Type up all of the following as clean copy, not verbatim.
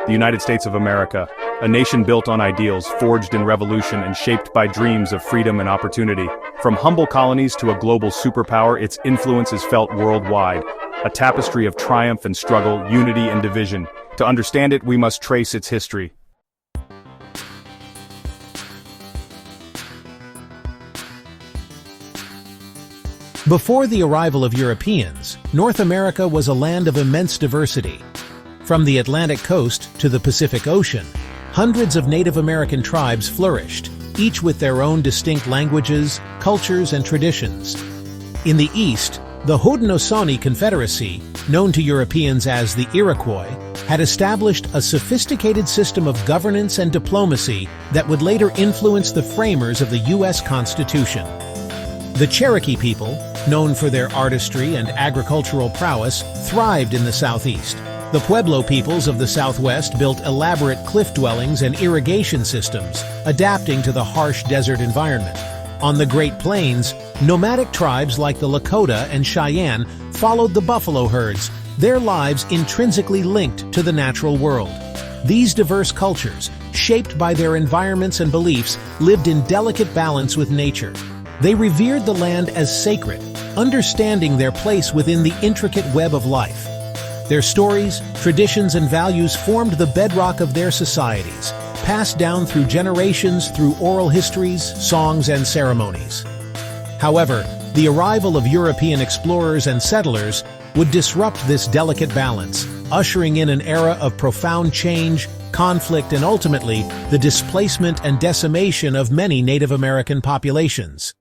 the United States of America, a nation built on ideals, forged in revolution and shaped by dreams of freedom and opportunity. From humble colonies to a global superpower, its influence is felt worldwide, a tapestry of triumph and struggle, unity and division. To understand it, we must trace its history. Before the arrival of Europeans, North America was a land of immense diversity. From the Atlantic coast to the Pacific Ocean, hundreds of Native American tribes flourished, each with their own distinct languages, cultures, and traditions. In the east, the Haudenosaunee Confederacy, known to Europeans as the Iroquois, had established a sophisticated system of governance and diplomacy that would later influence the framers of the U.S. Constitution. The Cherokee people, known for their artistry and agricultural prowess, thrived in the southeast. The Pueblo peoples of the southwest built elaborate cliff dwellings and irrigation systems, adapting to the harsh desert environment. On the Great Plains, nomadic tribes like the Lakota and Cheyenne followed the buffalo herds, their lives intrinsically linked to the natural world. These diverse cultures, shaped by their environments and beliefs, lived in delicate balance with nature. They revered the land as sacred, understanding their place within the intricate web of life. Their stories, traditions, and values formed the bedrock of their societies, passed down through generations through oral histories, songs, and ceremonies. However, the arrival of European explorers and settlers would disrupt this delicate balance, ushering in an era of profound change, conflict, and ultimately, the displacement and decimation of many Native American populations.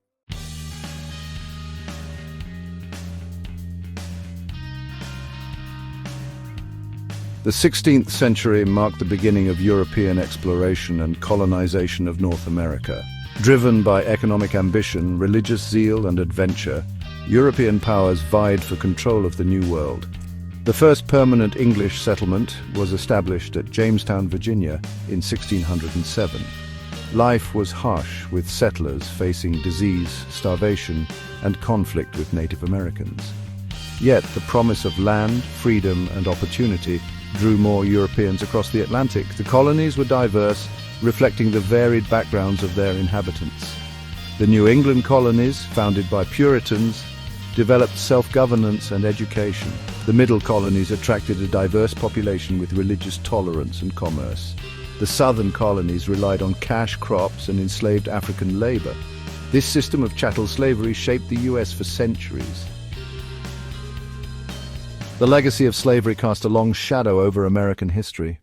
The 16th century marked the beginning of European exploration and colonization of North America. Driven by economic ambition, religious zeal, and adventure, European powers vied for control of the New World. The first permanent English settlement was established at Jamestown, Virginia, in 1607. Life was harsh, with settlers facing disease, starvation, and conflict with Native Americans. Yet the promise of land, freedom, and opportunity drew more Europeans across the Atlantic. The colonies were diverse, reflecting the varied backgrounds of their inhabitants. The New England colonies, founded by Puritans, developed self-governance and education. The Middle colonies attracted a diverse population with religious tolerance and commerce. The Southern colonies relied on cash crops and enslaved African labor. This system of chattel slavery shaped the U.S. for centuries. The legacy of slavery cast a long shadow over American history.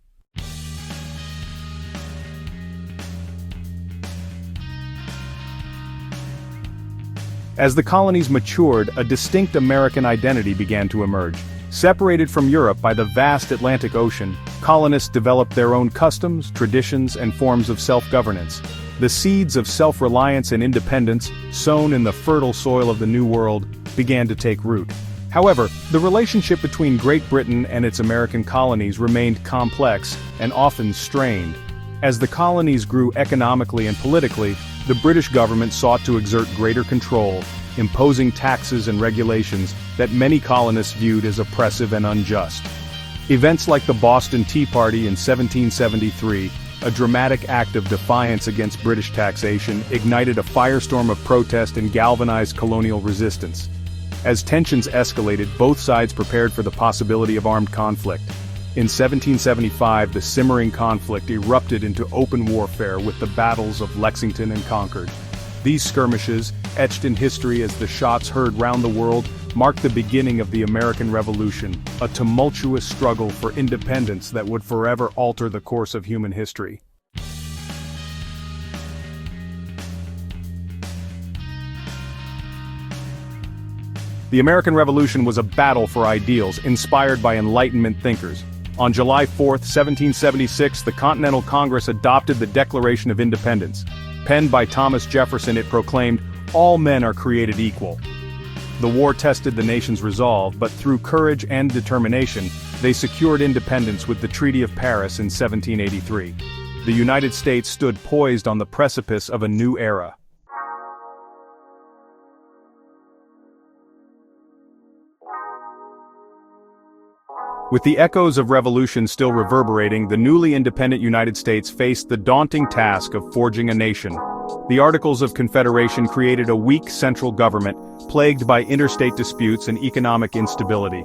As the colonies matured, a distinct American identity began to emerge. Separated from Europe by the vast Atlantic Ocean, colonists developed their own customs, traditions, and forms of self-governance. The seeds of self-reliance and independence, sown in the fertile soil of the New World, began to take root. However, the relationship between Great Britain and its American colonies remained complex and often strained. As the colonies grew economically and politically, the British government sought to exert greater control, imposing taxes and regulations that many colonists viewed as oppressive and unjust. Events like the Boston Tea Party in 1773, a dramatic act of defiance against British taxation, ignited a firestorm of protest and galvanized colonial resistance. As tensions escalated, both sides prepared for the possibility of armed conflict. In 1775, the simmering conflict erupted into open warfare with the battles of Lexington and Concord. These skirmishes, etched in history as the shots heard round the world, marked the beginning of the American Revolution, a tumultuous struggle for independence that would forever alter the course of human history. The American Revolution was a battle for ideals inspired by Enlightenment thinkers. On July 4, 1776, the Continental Congress adopted the Declaration of Independence. Penned by Thomas Jefferson, it proclaimed, "All men are created equal." The war tested the nation's resolve, but through courage and determination, they secured independence with the Treaty of Paris in 1783. The United States stood poised on the precipice of a new era. With the echoes of revolution still reverberating, the newly independent United States faced the daunting task of forging a nation. The Articles of Confederation created a weak central government, plagued by interstate disputes and economic instability.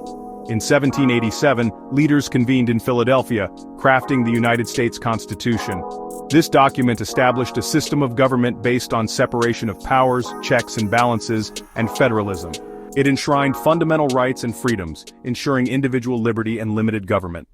In 1787, leaders convened in Philadelphia, crafting the United States Constitution. This document established a system of government based on separation of powers, checks and balances, and federalism. It enshrined fundamental rights and freedoms, ensuring individual liberty and limited government.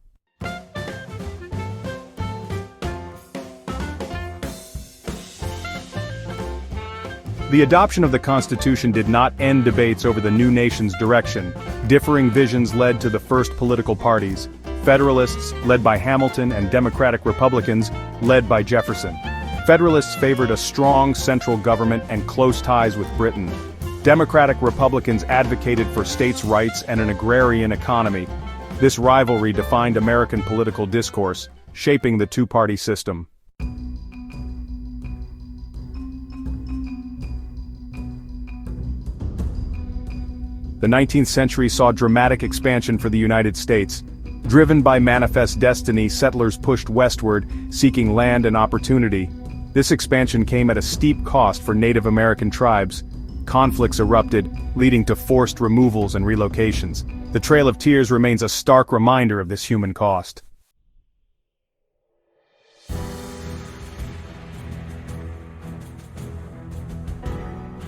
The adoption of the Constitution did not end debates over the new nation's direction. Differing visions led to the first political parties: Federalists, led by Hamilton, and Democratic Republicans, led by Jefferson. Federalists favored a strong central government and close ties with Britain. Democratic Republicans advocated for states' rights and an agrarian economy. This rivalry defined American political discourse, shaping the two-party system. The 19th century saw dramatic expansion for the United States. Driven by manifest destiny, settlers pushed westward, seeking land and opportunity. This expansion came at a steep cost for Native American tribes. Conflicts erupted, leading to forced removals and relocations. The Trail of Tears remains a stark reminder of this human cost.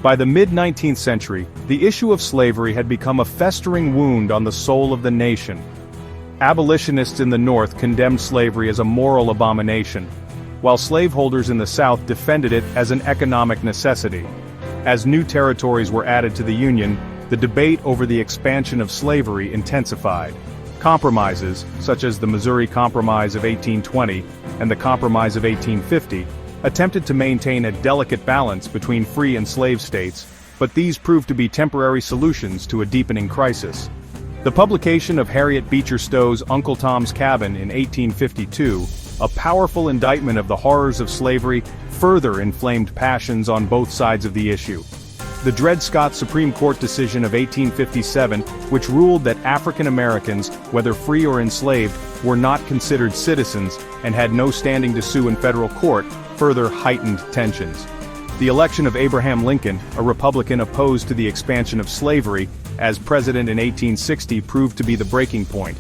By the mid-19th century, the issue of slavery had become a festering wound on the soul of the nation. Abolitionists in the North condemned slavery as a moral abomination, while slaveholders in the South defended it as an economic necessity. As new territories were added to the Union, the debate over the expansion of slavery intensified. Compromises, such as the Missouri Compromise of 1820 and the Compromise of 1850, attempted to maintain a delicate balance between free and slave states, but these proved to be temporary solutions to a deepening crisis. The publication of Harriet Beecher Stowe's Uncle Tom's Cabin in 1852, a powerful indictment of the horrors of slavery, further inflamed passions on both sides of the issue. The Dred Scott Supreme Court decision of 1857, which ruled that African Americans, whether free or enslaved, were not considered citizens and had no standing to sue in federal court, further heightened tensions. The election of Abraham Lincoln, a Republican opposed to the expansion of slavery, as president in 1860 proved to be the breaking point.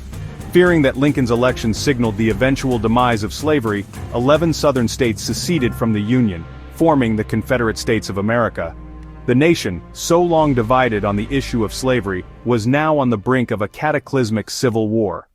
Fearing that Lincoln's election signaled the eventual demise of slavery, 11 Southern states seceded from the Union, forming the Confederate States of America. The nation, so long divided on the issue of slavery, was now on the brink of a cataclysmic civil war.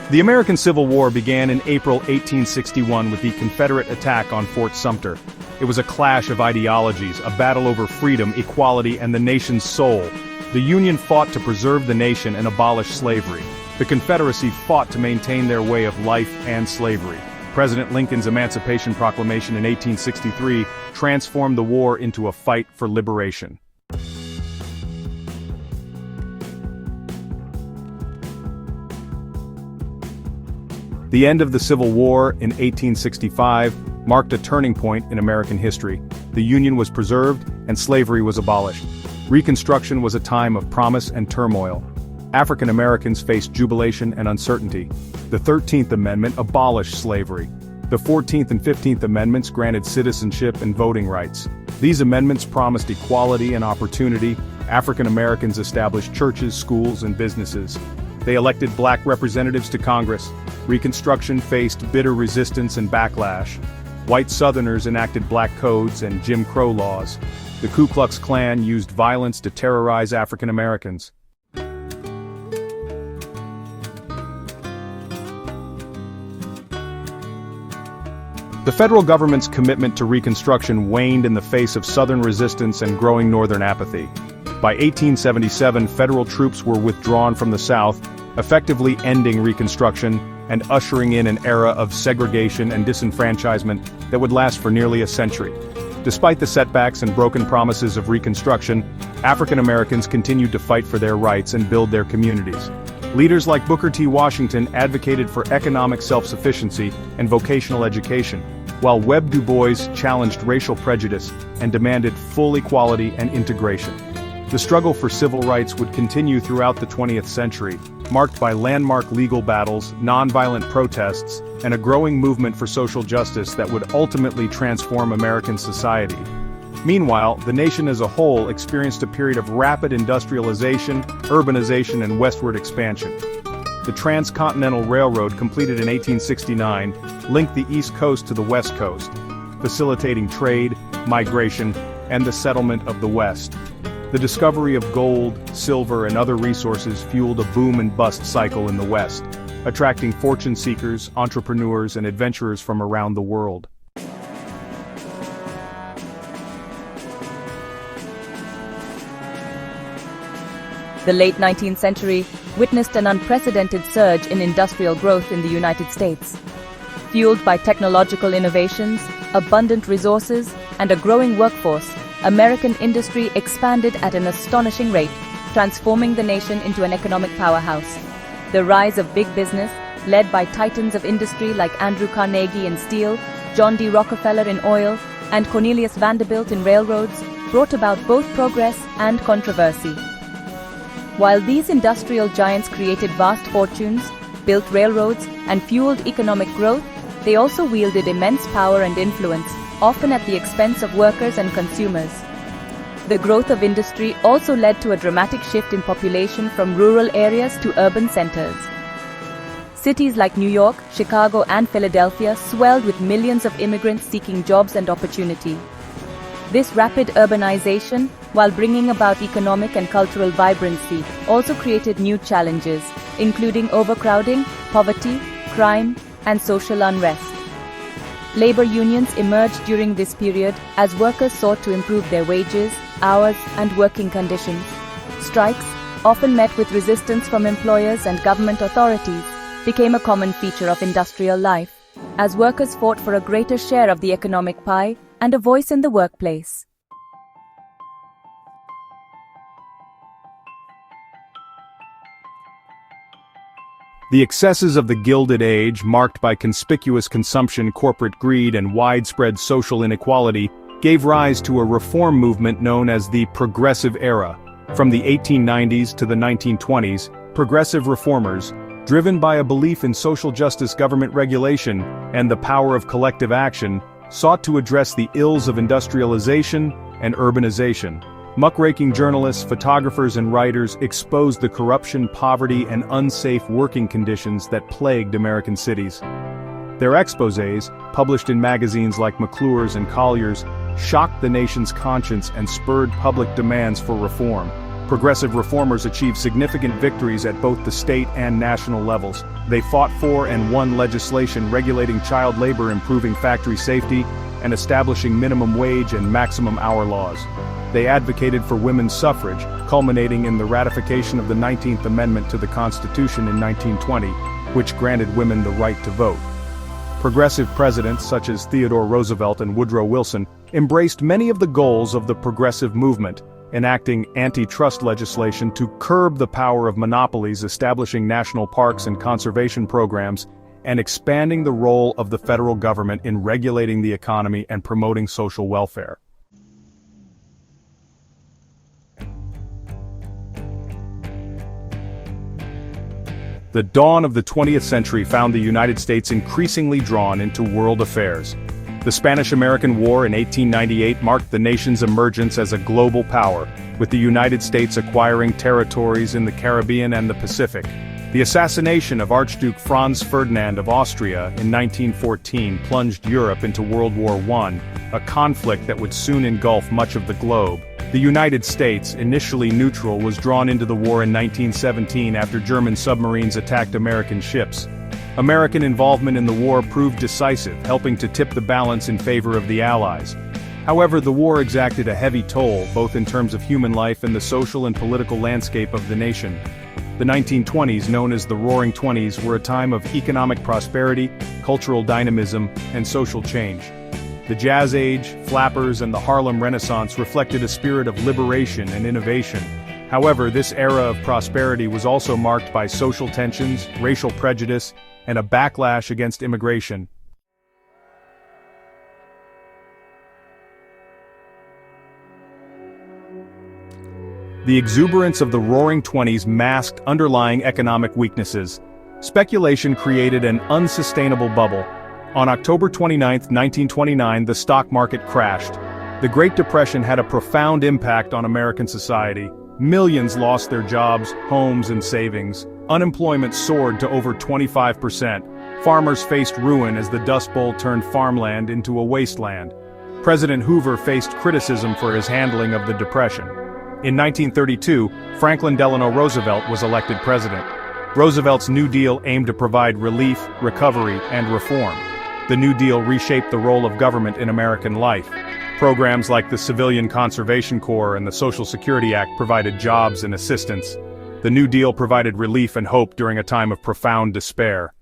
The American Civil War began in April 1861 with the Confederate attack on Fort Sumter. It was a clash of ideologies, a battle over freedom, equality, and the nation's soul. The Union fought to preserve the nation and abolish slavery. The Confederacy fought to maintain their way of life and slavery. President Lincoln's Emancipation Proclamation in 1863 transformed the war into a fight for liberation. The end of the Civil War in 1865 marked a turning point in American history. The Union was preserved and slavery was abolished. Reconstruction was a time of promise and turmoil. African Americans faced jubilation and uncertainty. The 13th Amendment abolished slavery. The 14th and 15th Amendments granted citizenship and voting rights. These amendments promised equality and opportunity. African Americans established churches, schools, and businesses. They elected black representatives to Congress. Reconstruction faced bitter resistance and backlash. White Southerners enacted black codes and Jim Crow laws. The Ku Klux Klan used violence to terrorize African Americans. The federal government's commitment to Reconstruction waned in the face of Southern resistance and growing Northern apathy. By 1877, federal troops were withdrawn from the South, effectively ending Reconstruction and ushering in an era of segregation and disenfranchisement that would last for nearly a century. Despite the setbacks and broken promises of Reconstruction, African Americans continued to fight for their rights and build their communities. Leaders like Booker T. Washington advocated for economic self-sufficiency and vocational education. while Webb Du Bois challenged racial prejudice and demanded full equality and integration. The struggle for civil rights would continue throughout the 20th century, marked by landmark legal battles, nonviolent protests, and a growing movement for social justice that would ultimately transform American society. Meanwhile, the nation as a whole experienced a period of rapid industrialization, urbanization, and westward expansion. The Transcontinental Railroad, completed in 1869, linked the East Coast to the West Coast, facilitating trade, migration, and the settlement of the West. The discovery of gold, silver, and other resources fueled a boom and bust cycle in the West, attracting fortune seekers, entrepreneurs, and adventurers from around the world. The late 19th century witnessed an unprecedented surge in industrial growth in the United States. Fueled by technological innovations, abundant resources, and a growing workforce, American industry expanded at an astonishing rate, transforming the nation into an economic powerhouse. The rise of big business, led by titans of industry like Andrew Carnegie in steel, John D. Rockefeller in oil, and Cornelius Vanderbilt in railroads, brought about both progress and controversy. While these industrial giants created vast fortunes, built railroads, and fueled economic growth, they also wielded immense power and influence, often at the expense of workers and consumers. The growth of industry also led to a dramatic shift in population from rural areas to urban centers. Cities like New York, Chicago, and Philadelphia swelled with millions of immigrants seeking jobs and opportunity. This rapid urbanization, while bringing about economic and cultural vibrancy, also created new challenges, including overcrowding, poverty, crime, and social unrest. Labor unions emerged during this period as workers sought to improve their wages, hours, and working conditions. Strikes, often met with resistance from employers and government authorities, became a common feature of industrial life, as workers fought for a greater share of the economic pie and a voice in the workplace. The excesses of the Gilded Age, marked by conspicuous consumption, corporate greed, and widespread social inequality, gave rise to a reform movement known as the Progressive Era. From the 1890s to the 1920s, progressive reformers, driven by a belief in social justice, government regulation, and the power of collective action, sought to address the ills of industrialization and urbanization. Muckraking journalists, photographers, and writers exposed the corruption, poverty, and unsafe working conditions that plagued American cities. Their exposés, published in magazines like McClure's and Collier's, shocked the nation's conscience and spurred public demands for reform. Progressive reformers achieved significant victories at both the state and national levels. They fought for and won legislation regulating child labor, improving factory safety, and establishing minimum wage and maximum hour laws. They advocated for women's suffrage, culminating in the ratification of the 19th Amendment to the Constitution in 1920, which granted women the right to vote. Progressive presidents such as Theodore Roosevelt and Woodrow Wilson embraced many of the goals of the progressive movement, enacting antitrust legislation to curb the power of monopolies, establishing national parks and conservation programs, and expanding the role of the federal government in regulating the economy and promoting social welfare. The dawn of the 20th century found the United States increasingly drawn into world affairs. The Spanish-American War in 1898 marked the nation's emergence as a global power, with the United States acquiring territories in the Caribbean and the Pacific. The assassination of Archduke Franz Ferdinand of Austria in 1914 plunged Europe into World War I, a conflict that would soon engulf much of the globe. The United States, initially neutral, was drawn into the war in 1917 after German submarines attacked American ships. American involvement in the war proved decisive, helping to tip the balance in favor of the Allies. However, the war exacted a heavy toll, both in terms of human life and the social and political landscape of the nation. The 1920s, known as the Roaring Twenties, were a time of economic prosperity, cultural dynamism, and social change. The Jazz Age, flappers, and the Harlem Renaissance reflected a spirit of liberation and innovation. However, this era of prosperity was also marked by social tensions, racial prejudice, and a backlash against immigration. The exuberance of the Roaring Twenties masked underlying economic weaknesses. Speculation created an unsustainable bubble. On October 29, 1929, the stock market crashed. The Great Depression had a profound impact on American society. Millions lost their jobs, homes, and savings. Unemployment soared to over 25%. Farmers faced ruin as the Dust Bowl turned farmland into a wasteland. President Hoover faced criticism for his handling of the Depression. In 1932, Franklin Delano Roosevelt was elected president. Roosevelt's New Deal aimed to provide relief, recovery, and reform. The New Deal reshaped the role of government in American life. Programs like the Civilian Conservation Corps and the Social Security Act provided jobs and assistance. The New Deal provided relief and hope during a time of profound despair.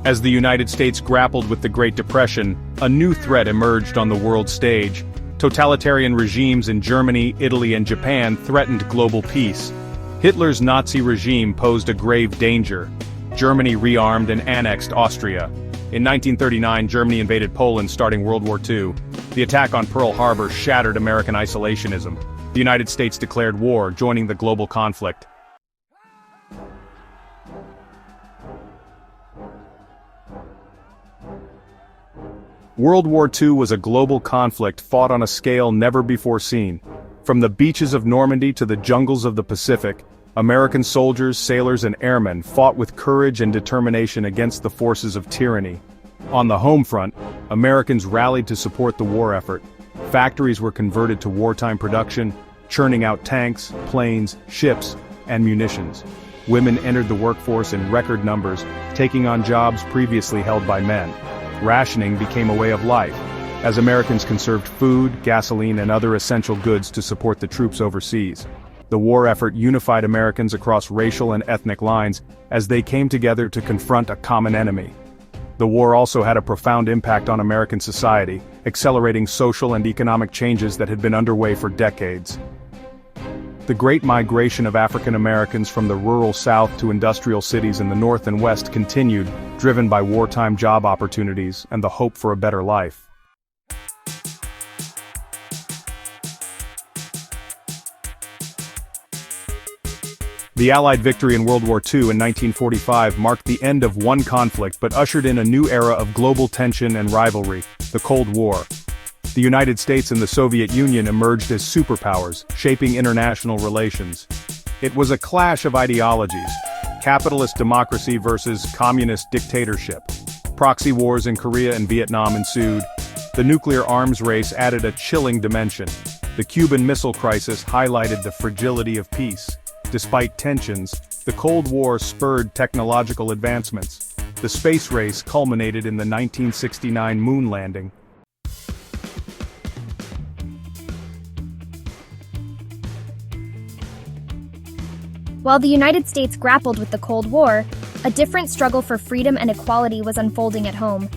As the United States grappled with the Great Depression, a new threat emerged on the world stage. Totalitarian regimes in Germany, Italy, and Japan threatened global peace. Hitler's Nazi regime posed a grave danger. Germany rearmed and annexed Austria. In 1939, Germany invaded Poland, starting World War II. The attack on Pearl Harbor shattered American isolationism. The United States declared war, joining the global conflict. World War II was a global conflict fought on a scale never before seen. From the beaches of Normandy to the jungles of the Pacific, American soldiers, sailors, and airmen fought with courage and determination against the forces of tyranny. On the home front, Americans rallied to support the war effort. Factories were converted to wartime production, churning out tanks, planes, ships, and munitions. Women entered the workforce in record numbers, taking on jobs previously held by men. Rationing became a way of life, as Americans conserved food, gasoline, and other essential goods to support the troops overseas. The war effort unified Americans across racial and ethnic lines as they came together to confront a common enemy. The war also had a profound impact on American society, accelerating social and economic changes that had been underway for decades. The Great Migration of African Americans from the rural South to industrial cities in the North and West continued, driven by wartime job opportunities and the hope for a better life. The Allied victory in World War II in 1945 marked the end of one conflict but ushered in a new era of global tension and rivalry, the Cold War. The United States and the Soviet Union emerged as superpowers, shaping international relations. It was a clash of ideologies: capitalist democracy versus communist dictatorship. Proxy wars in Korea and Vietnam ensued. The nuclear arms race added a chilling dimension. The Cuban Missile Crisis highlighted the fragility of peace. Despite tensions, the Cold War spurred technological advancements. The space race culminated in the 1969 moon landing. While the United States grappled with the Cold War, a different struggle for freedom and equality was unfolding at home.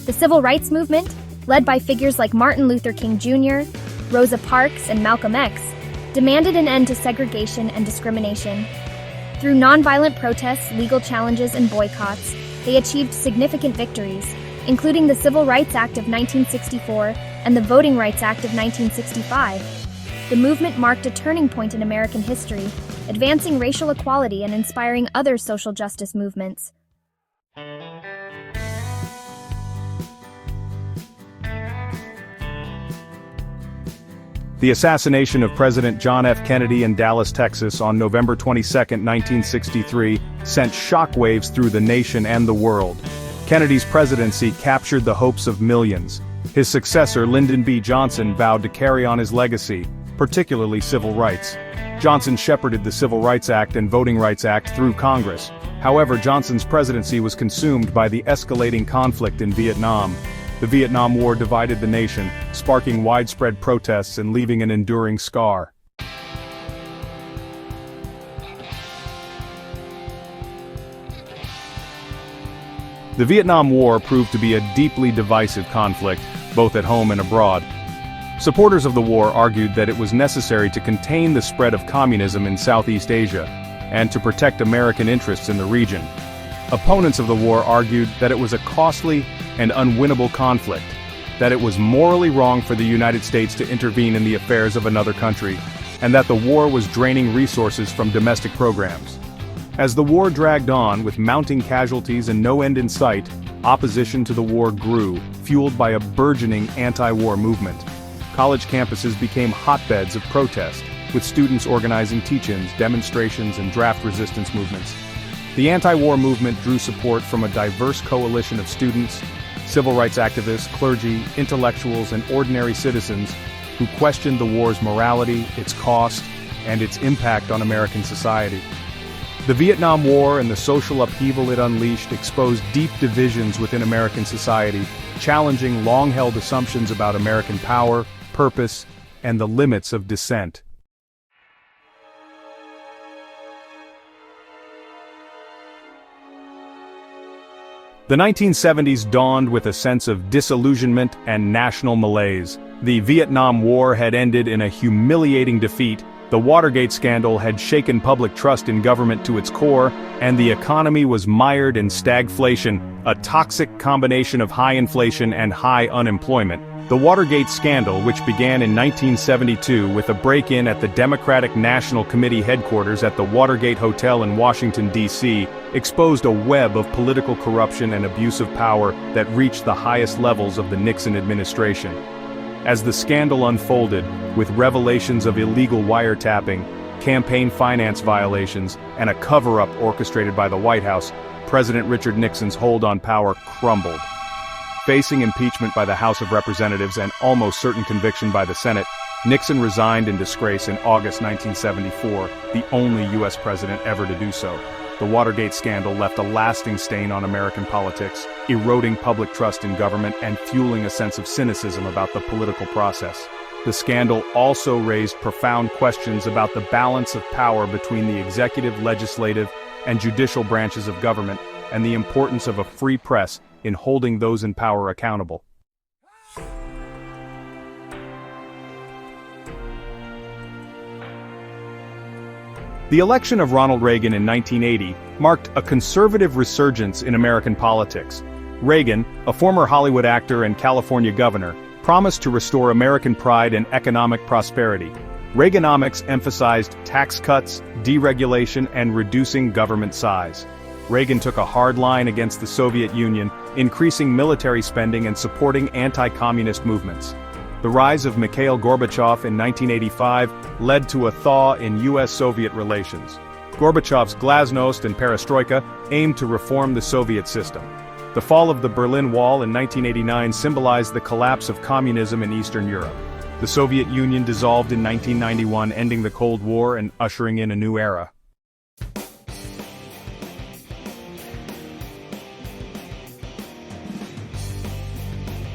The Civil Rights Movement, led by figures like Martin Luther King Jr., Rosa Parks, and Malcolm X, demanded an end to segregation and discrimination. Through nonviolent protests, legal challenges, and boycotts, they achieved significant victories, including the Civil Rights Act of 1964 and the Voting Rights Act of 1965. The movement marked a turning point in American history, advancing racial equality and inspiring other social justice movements. The assassination of President John F. Kennedy in Dallas, Texas on November 22, 1963, sent shockwaves through the nation and the world. Kennedy's presidency captured the hopes of millions. His successor, Lyndon B. Johnson, vowed to carry on his legacy, particularly civil rights. Johnson shepherded the Civil Rights Act and Voting Rights Act through Congress. However, Johnson's presidency was consumed by the escalating conflict in Vietnam. The Vietnam War divided the nation, sparking widespread protests and leaving an enduring scar. The Vietnam War proved to be a deeply divisive conflict, both at home and abroad. Supporters of the war argued that it was necessary to contain the spread of communism in Southeast Asia, and to protect American interests in the region. Opponents of the war argued that it was a costly and unwinnable conflict, that it was morally wrong for the United States to intervene in the affairs of another country, and that the war was draining resources from domestic programs. As the war dragged on with mounting casualties and no end in sight, opposition to the war grew, fueled by a burgeoning anti-war movement. College campuses became hotbeds of protest, with students organizing teach-ins, demonstrations, and draft resistance movements. The anti-war movement drew support from a diverse coalition of students, civil rights activists, clergy, intellectuals, and ordinary citizens who questioned the war's morality, its cost, and its impact on American society. The Vietnam War and the social upheaval it unleashed exposed deep divisions within American society, challenging long-held assumptions about American power, purpose, and the limits of dissent. The 1970s dawned with a sense of disillusionment and national malaise. The Vietnam War had ended in a humiliating defeat, the Watergate scandal had shaken public trust in government to its core, and the economy was mired in stagflation, a toxic combination of high inflation and high unemployment. The Watergate scandal, which began in 1972 with a break-in at the Democratic National Committee headquarters at the Watergate Hotel in Washington, D.C., exposed a web of political corruption and abuse of power that reached the highest levels of the Nixon administration. As the scandal unfolded, with revelations of illegal wiretapping, campaign finance violations, and a cover-up orchestrated by the White House, President Richard Nixon's hold on power crumbled. Facing impeachment by the House of Representatives and almost certain conviction by the Senate, Nixon resigned in disgrace in August 1974, the only U.S. president ever to do so. The Watergate scandal left a lasting stain on American politics, eroding public trust in government and fueling a sense of cynicism about the political process. The scandal also raised profound questions about the balance of power between the executive, legislative, and judicial branches of government, and the importance of a free press in holding those in power accountable. The election of Ronald Reagan in 1980 marked a conservative resurgence in American politics. Reagan, a former Hollywood actor and California governor, promised to restore American pride and economic prosperity. Reaganomics emphasized tax cuts, deregulation, and reducing government size. Reagan took a hard line against the Soviet Union, increasing military spending and supporting anti-communist movements. The rise of Mikhail Gorbachev in 1985 led to a thaw in U.S.-Soviet relations. Gorbachev's glasnost and perestroika aimed to reform the Soviet system. The fall of the Berlin Wall in 1989 symbolized the collapse of communism in Eastern Europe. The Soviet Union dissolved in 1991, ending the Cold War and ushering in a new era.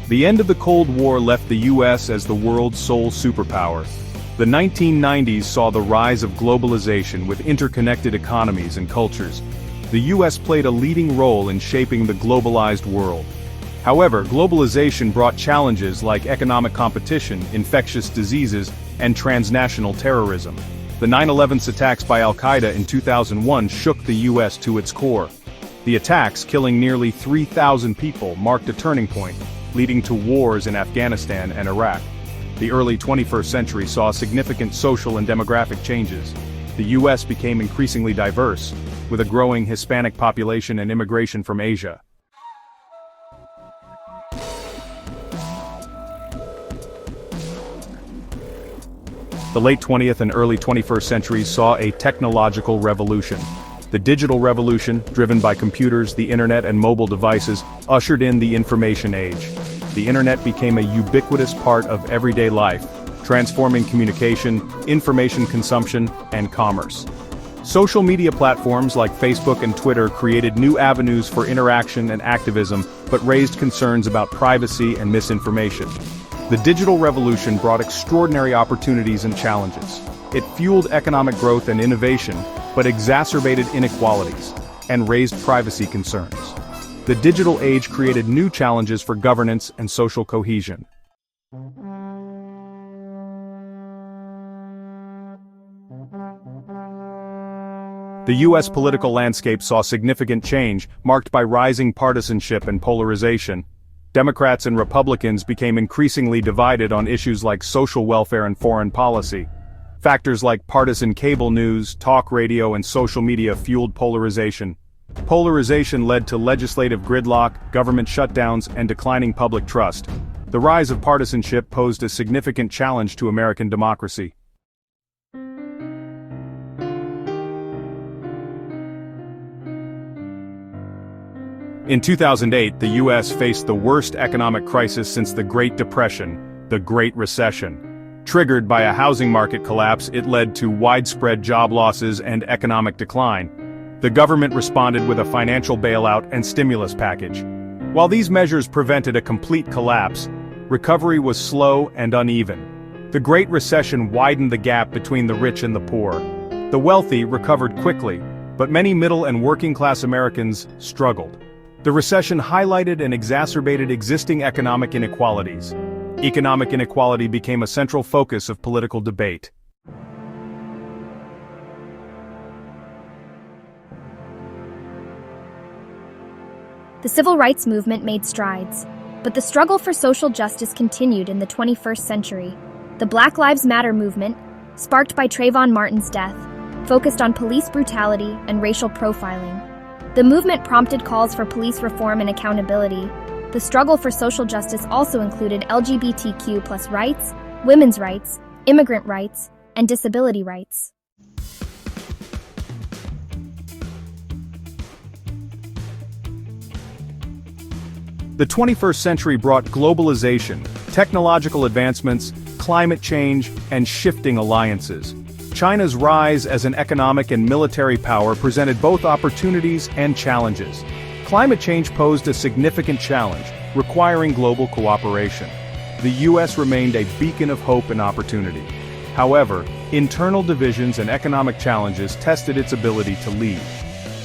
The end of the Cold War left the U.S. as the world's sole superpower. The 1990s saw the rise of globalization with interconnected economies and cultures. The U.S. played a leading role in shaping the globalized world. However, globalization brought challenges like economic competition, infectious diseases, and transnational terrorism. The 9/11 attacks by Al-Qaeda in 2001 shook the U.S. to its core. The attacks, killing nearly 3,000 people, marked a turning point, leading to wars in Afghanistan and Iraq. The early 21st century saw significant social and demographic changes. The U.S. became increasingly diverse, with a growing Hispanic population and immigration from Asia. The late 20th and early 21st centuries saw a technological revolution. The digital revolution, driven by computers, the internet, and mobile devices, ushered in the information age. The internet became a ubiquitous part of everyday life, transforming communication, information consumption, and commerce. Social media platforms like Facebook and Twitter created new avenues for interaction and activism, but raised concerns about privacy and misinformation. The digital revolution brought extraordinary opportunities and challenges. It fueled economic growth and innovation, but exacerbated inequalities and raised privacy concerns. The digital age created new challenges for governance and social cohesion. The U.S. political landscape saw significant change, marked by rising partisanship and polarization. Democrats and Republicans became increasingly divided on issues like social welfare and foreign policy. Factors like partisan cable news, talk radio, and social media fueled polarization. Polarization led to legislative gridlock, government shutdowns, and declining public trust. The rise of partisanship posed a significant challenge to American democracy. In 2008, the U.S. faced the worst economic crisis since the Great Depression, the Great Recession. Triggered by a housing market collapse, it led to widespread job losses and economic decline. The government responded with a financial bailout and stimulus package. While these measures prevented a complete collapse, recovery was slow and uneven. The Great Recession widened the gap between the rich and the poor. The wealthy recovered quickly, but many middle and working-class Americans struggled. The recession highlighted and exacerbated existing economic inequalities. Economic inequality became a central focus of political debate. The civil rights movement made strides, but the struggle for social justice continued in the 21st century. The Black Lives Matter movement, sparked by Trayvon Martin's death, focused on police brutality and racial profiling. The movement prompted calls for police reform and accountability. The struggle for social justice also included LGBTQ+ rights, women's rights, immigrant rights, and disability rights. The 21st century brought globalization, technological advancements, climate change, and shifting alliances. China's rise as an economic and military power presented both opportunities and challenges. Climate change posed a significant challenge, requiring global cooperation. The U.S. remained a beacon of hope and opportunity. However, internal divisions and economic challenges tested its ability to lead.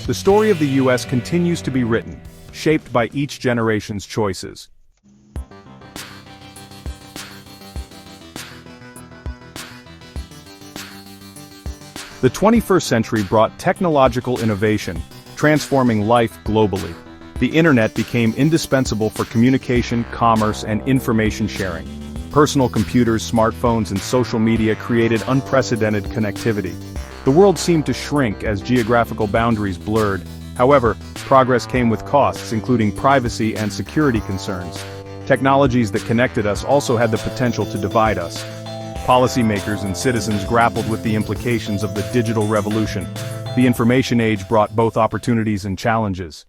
The story of the U.S. continues to be written, shaped by each generation's choices. The 21st century brought technological innovation, transforming life globally. The internet became indispensable for communication, commerce, and information sharing. Personal computers, smartphones, and social media created unprecedented connectivity. The world seemed to shrink as geographical boundaries blurred. However, progress came with costs, including privacy and security concerns. Technologies that connected us also had the potential to divide us. Policymakers and citizens grappled with the implications of the digital revolution. The information age brought both opportunities and challenges.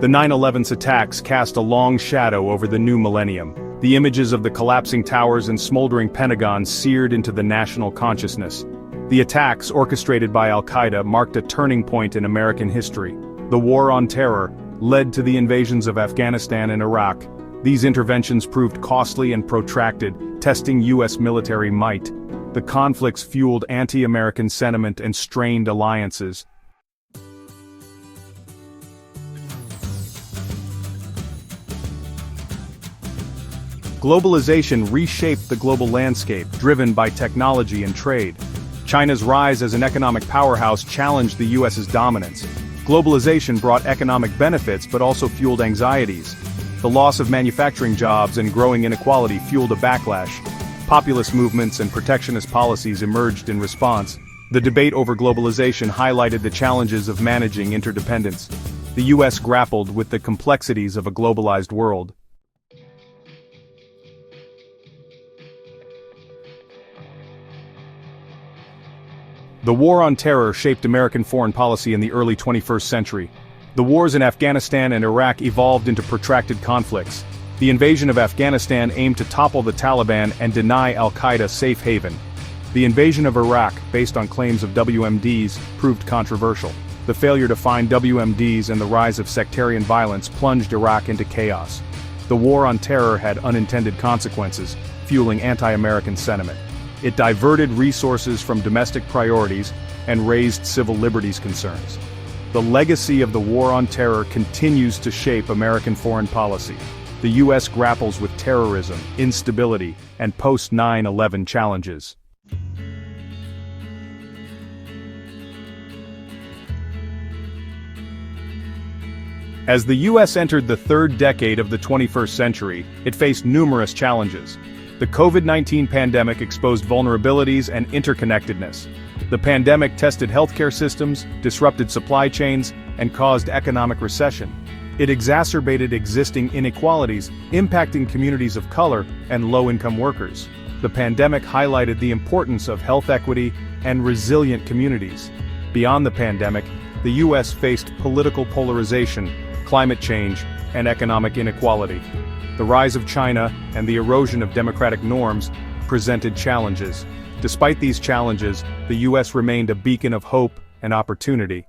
The 9/11 attacks cast a long shadow over the new millennium. The images of the collapsing towers and smoldering Pentagon seared into the national consciousness. The attacks, orchestrated by Al-Qaeda, marked a turning point in American history. The War on Terror led to the invasions of Afghanistan and Iraq. These interventions proved costly and protracted, testing U.S. military might. The conflicts fueled anti-American sentiment and strained alliances. Globalization reshaped the global landscape, driven by technology and trade. China's rise as an economic powerhouse challenged the U.S.'s dominance. Globalization brought economic benefits but also fueled anxieties. The loss of manufacturing jobs and growing inequality fueled a backlash. Populist movements and protectionist policies emerged in response. The debate over globalization highlighted the challenges of managing interdependence. The U.S. grappled with the complexities of a globalized world. The War on Terror shaped American foreign policy in the early 21st century. The wars in Afghanistan and Iraq evolved into protracted conflicts. The invasion of Afghanistan aimed to topple the Taliban and deny Al-Qaeda safe haven. The invasion of Iraq, based on claims of WMDs, proved controversial. The failure to find WMDs and the rise of sectarian violence plunged Iraq into chaos. The War on Terror had unintended consequences, fueling anti-American sentiment. It diverted resources from domestic priorities and raised civil liberties concerns. The legacy of the War on Terror continues to shape American foreign policy. the U.S. grapples with terrorism, instability, and post-9/11 challenges. As the U.S. entered the third decade of the 21st century, it faced numerous challenges. The COVID-19 pandemic exposed vulnerabilities and interconnectedness. The pandemic tested healthcare systems, disrupted supply chains, and caused economic recession. It exacerbated existing inequalities, impacting communities of color and low-income workers. The pandemic highlighted the importance of health equity and resilient communities. Beyond the pandemic, the U.S. faced political polarization, climate change, and economic inequality. The rise of China and the erosion of democratic norms presented challenges. Despite these challenges, the U.S. remained a beacon of hope and opportunity.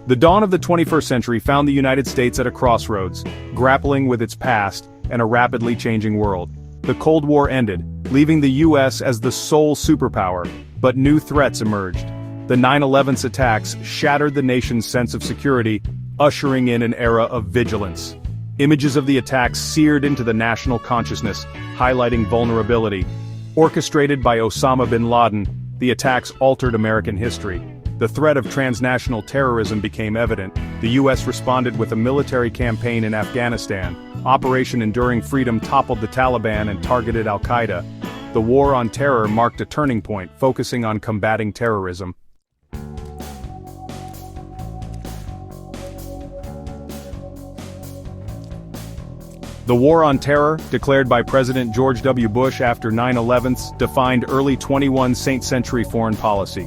The dawn of the 21st century found the United States at a crossroads, grappling with its past and a rapidly changing world. The Cold War ended, leaving the U.S. as the sole superpower, but new threats emerged. The 9/11 attacks shattered the nation's sense of security, ushering in an era of vigilance. Images of the attacks seared into the national consciousness, highlighting vulnerability. Orchestrated by Osama bin Laden, the attacks altered American history. The threat of transnational terrorism became evident. The U.S. responded with a military campaign in Afghanistan. Operation Enduring Freedom toppled the Taliban and targeted al-Qaeda. The War on Terror marked a turning point, focusing on combating terrorism. The War on Terror, declared by President George W. Bush after 9/11, defined early 21st century foreign policy.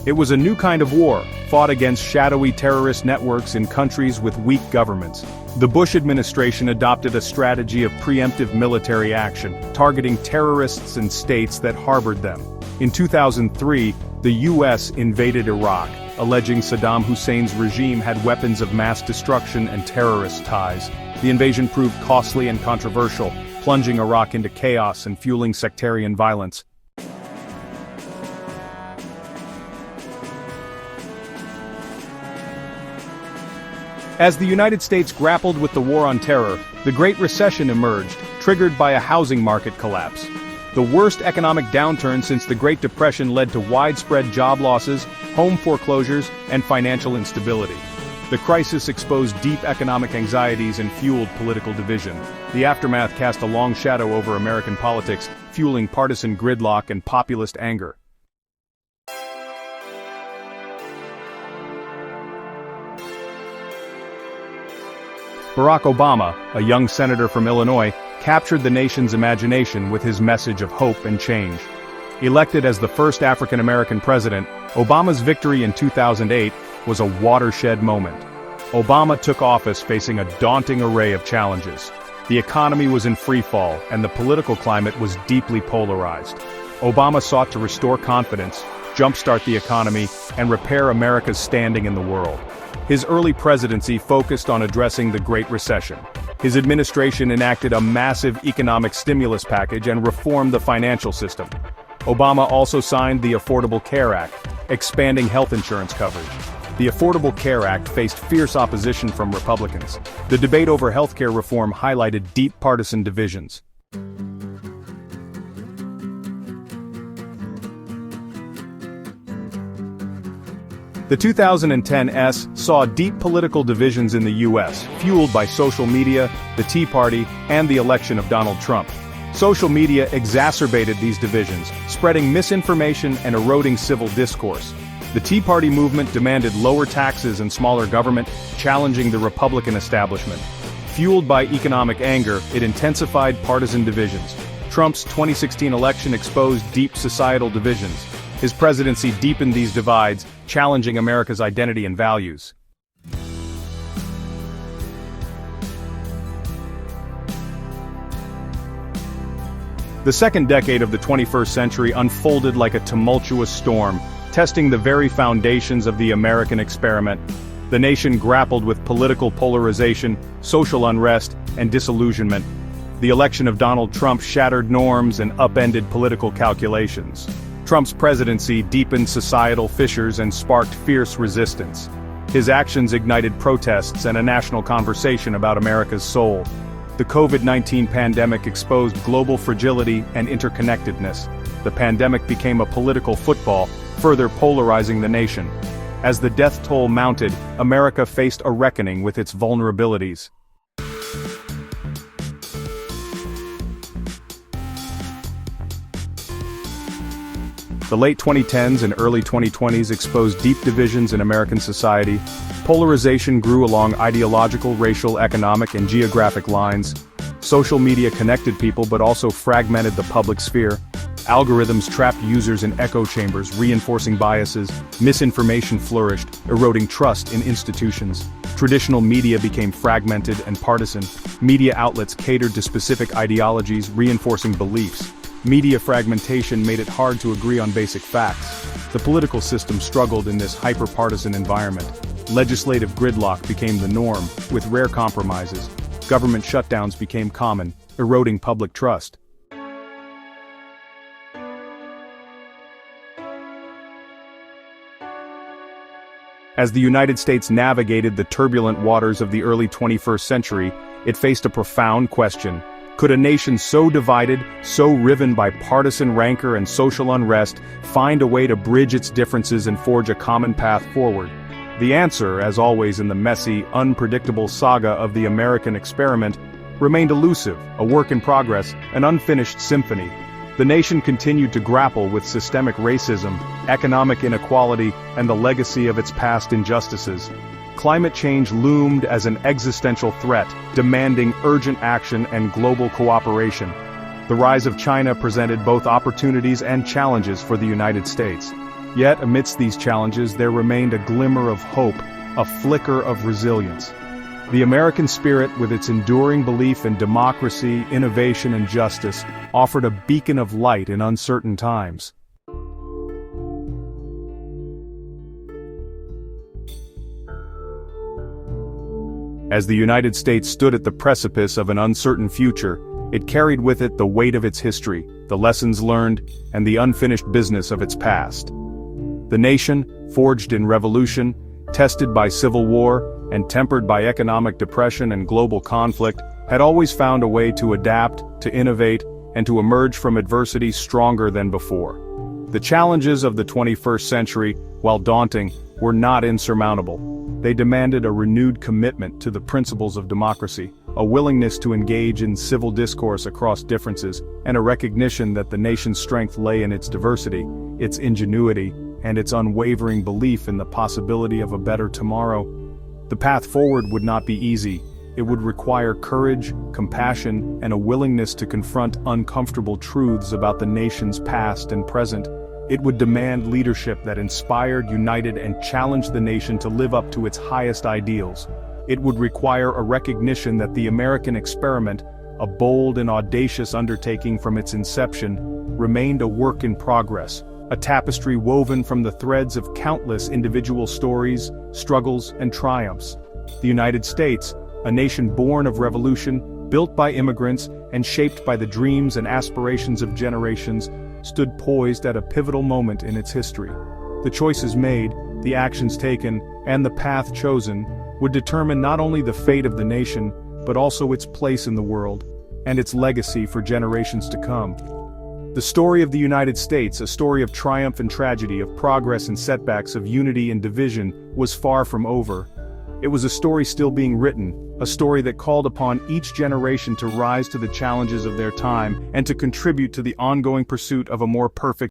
It was a new kind of war, fought against shadowy terrorist networks in countries with weak governments. The Bush administration adopted a strategy of preemptive military action, targeting terrorists and states that harbored them. In 2003, the U.S. invaded Iraq, alleging Saddam Hussein's regime had weapons of mass destruction and terrorist ties. The invasion proved costly and controversial, plunging Iraq into chaos and fueling sectarian violence. As the United States grappled with the War on Terror, the Great Recession emerged, triggered by a housing market collapse. The worst economic downturn since the Great Depression led to widespread job losses, home foreclosures, and financial instability. The crisis exposed deep economic anxieties and fueled political division. The aftermath cast a long shadow over American politics, fueling partisan gridlock and populist anger. Barack Obama, a young senator from Illinois, captured the nation's imagination with his message of hope and change. Elected as the first African-American president, Obama's victory in 2008 was a watershed moment. Obama took office facing a daunting array of challenges. The economy was in freefall, and the political climate was deeply polarized. Obama sought to restore confidence, jumpstart the economy, and repair America's standing in the world. His early presidency focused on addressing the Great Recession. His administration enacted a massive economic stimulus package and reformed the financial system. Obama also signed the Affordable Care Act, expanding health insurance coverage. The Affordable Care Act faced fierce opposition from Republicans. The debate over healthcare reform highlighted deep partisan divisions. The 2010s saw deep political divisions in the U.S., fueled by social media, the Tea Party, and the election of Donald Trump. Social media exacerbated these divisions, spreading misinformation and eroding civil discourse. The Tea Party movement demanded lower taxes and smaller government, challenging the Republican establishment. Fueled by economic anger, it intensified partisan divisions. Trump's 2016 election exposed deep societal divisions. His presidency deepened these divides, challenging America's identity and values. The second decade of the 21st century unfolded like a tumultuous storm, testing the very foundations of the American experiment. The nation grappled with political polarization, social unrest, and disillusionment. The election of Donald Trump shattered norms and upended political calculations. Trump's presidency deepened societal fissures and sparked fierce resistance. His actions ignited protests and a national conversation about America's soul. The COVID-19 pandemic exposed global fragility and interconnectedness. The pandemic became a political football, further polarizing the nation. As the death toll mounted, America faced a reckoning with its vulnerabilities. The late 2010s and early 2020s exposed deep divisions in American society. Polarization grew along ideological, racial, economic, and geographic lines. Social media connected people but also fragmented the public sphere. Algorithms trapped users in echo chambers, reinforcing biases. Misinformation flourished, eroding trust in institutions. Traditional media became fragmented and partisan. Media outlets catered to specific ideologies, reinforcing beliefs. Media fragmentation made it hard to agree on basic facts. The political system struggled in this hyper-partisan environment. Legislative gridlock became the norm, with rare compromises. Government shutdowns became common, eroding public trust. As the United States navigated the turbulent waters of the early 21st century, it faced a profound question. Could a nation so divided, so riven by partisan rancor and social unrest, find a way to bridge its differences and forge a common path forward? The answer, as always in the messy, unpredictable saga of the American experiment, remained elusive, a work in progress, an unfinished symphony. The nation continued to grapple with systemic racism, economic inequality, and the legacy of its past injustices. Climate change loomed as an existential threat, demanding urgent action and global cooperation. The rise of China presented both opportunities and challenges for the United States. Yet, amidst these challenges, there remained a glimmer of hope, a flicker of resilience. The American spirit, with its enduring belief in democracy, innovation, and justice, offered a beacon of light in uncertain times. As the United States stood at the precipice of an uncertain future, it carried with it the weight of its history, the lessons learned, and the unfinished business of its past. The nation, forged in revolution, tested by civil war, and tempered by economic depression and global conflict, had always found a way to adapt, to innovate, and to emerge from adversity stronger than before. The challenges of the 21st century, while daunting, were not insurmountable. They demanded a renewed commitment to the principles of democracy, a willingness to engage in civil discourse across differences, and a recognition that the nation's strength lay in its diversity, its ingenuity, and its unwavering belief in the possibility of a better tomorrow. The path forward would not be easy. It would require courage, compassion, and a willingness to confront uncomfortable truths about the nation's past and present. It would demand leadership that inspired, united, and challenged the nation to live up to its highest ideals. It would require a recognition that the American experiment, a bold and audacious undertaking from its inception, remained a work in progress, a tapestry woven from the threads of countless individual stories, struggles, and triumphs. The United States, a nation born of revolution, built by immigrants, and shaped by the dreams and aspirations of generations, stood poised at a pivotal moment in its history. The choices made, the actions taken, and the path chosen would determine not only the fate of the nation, but also its place in the world, and its legacy for generations to come. The story of the United States, a story of triumph and tragedy, of progress and setbacks, of unity and division, was far from over. It was a story still being written, a story that called upon each generation to rise to the challenges of their time and to contribute to the ongoing pursuit of a more perfect